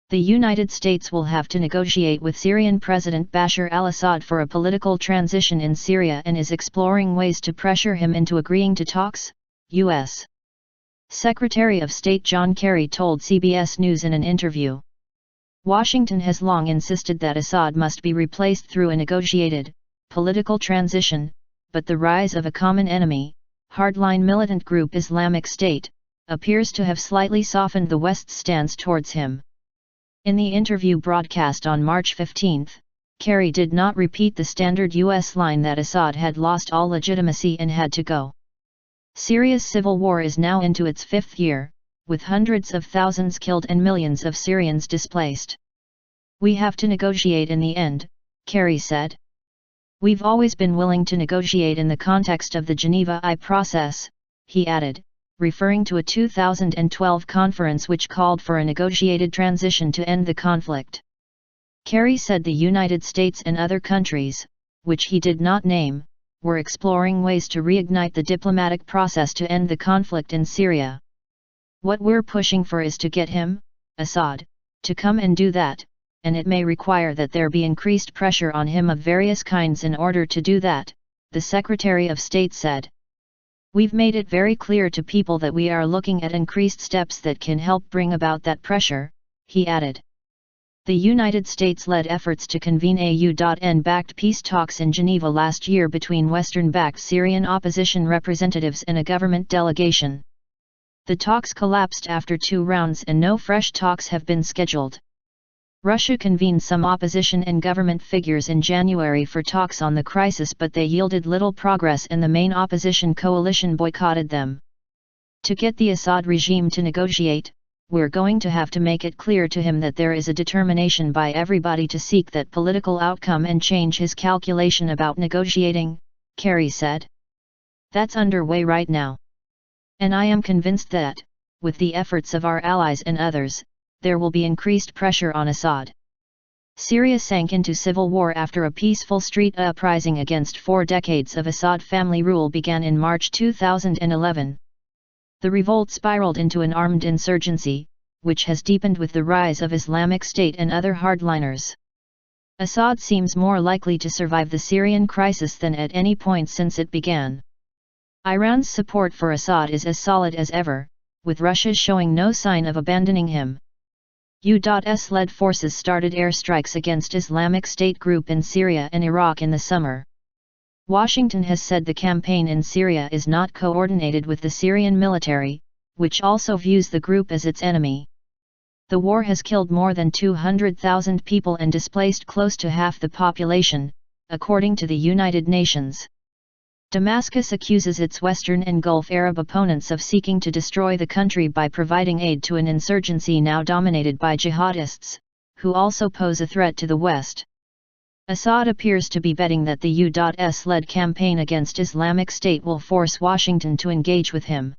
The United States will have to negotiate with Syrian President Bashar al-Assad for a political transition in Syria and is exploring ways to pressure him into agreeing to talks, U.S. Secretary of State John Kerry told CBS News in an interview. Washington has long insisted that Assad must be replaced through a negotiated, political transition, but the rise of a common enemy, hardline militant group Islamic State, appears to have slightly softened the West's stance towards him. In the interview broadcast on March 15, Kerry did not repeat the standard U.S. line that Assad had lost all legitimacy and had to go. Syria's civil war is now into its fifth year, with hundreds of thousands killed and millions of Syrians displaced. We have to negotiate in the end, Kerry said. We've always been willing to negotiate in the context of the Geneva I process, he added, referring to a 2012 conference which called for a negotiated transition to end the conflict. Kerry said the United States and other countries, which he did not name, were exploring ways to reignite the diplomatic process to end the conflict in Syria. What we're pushing for is to get him, Assad, to come and do that, and it may require that there be increased pressure on him of various kinds in order to do that, the Secretary of State said. We've made it very clear to people that we are looking at increased steps that can help bring about that pressure, he added. The United States led efforts to convene UN-backed peace talks in Geneva last year between Western-backed Syrian opposition representatives and a government delegation. The talks collapsed after 2 rounds and no fresh talks have been scheduled. Russia convened some opposition and government figures in January for talks on the crisis, but they yielded little progress and the main opposition coalition boycotted them. To get the Assad regime to negotiate, we're going to have to make it clear to him that there is a determination by everybody to seek that political outcome and change his calculation about negotiating, Kerry said. That's underway right now. And I am convinced that, with the efforts of our allies and others, there will be increased pressure on Assad. Syria sank into civil war after a peaceful street uprising against 4 decades of Assad family rule began in March 2011. The revolt spiraled into an armed insurgency, which has deepened with the rise of Islamic State and other hardliners. Assad seems more likely to survive the Syrian crisis than at any point since it began. Iran's support for Assad is as solid as ever, with Russia showing no sign of abandoning him. U.S.-led forces started airstrikes against Islamic State group in Syria and Iraq in the summer. Washington has said the campaign in Syria is not coordinated with the Syrian military, which also views the group as its enemy. The war has killed more than 200,000 people and displaced close to half the population, according to the United Nations. Damascus accuses its Western and Gulf Arab opponents of seeking to destroy the country by providing aid to an insurgency now dominated by jihadists, who also pose a threat to the West. Assad appears to be betting that the U.S.-led campaign against Islamic State will force Washington to engage with him.